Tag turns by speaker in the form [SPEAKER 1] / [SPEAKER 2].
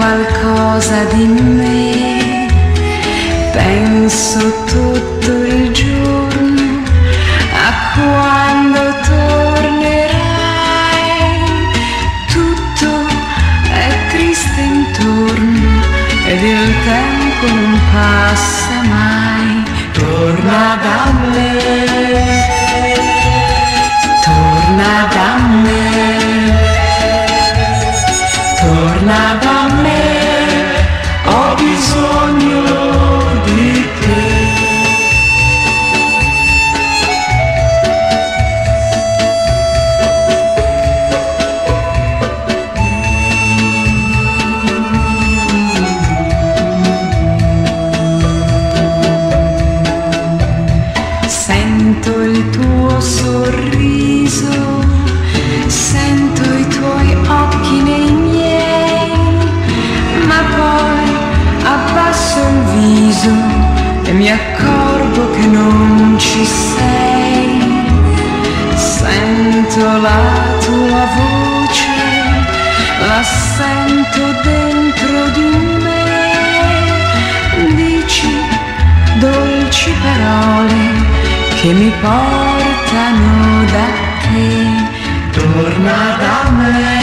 [SPEAKER 1] qualcosa di me, penso tutto il giorno a quando tornerai. Tutto è triste intorno ed il tempo non passa mai. Torna da me, torna da me, torna da me, ho bisogno di te. Sento il tuo sorriso, sento i tuoi occhi nei miei, ma poi abbasso il viso e mi accorgo che non ci sei. Sento la tua voce, la sento dentro di me, dici dolci parole che mi portano da te. Torna da me,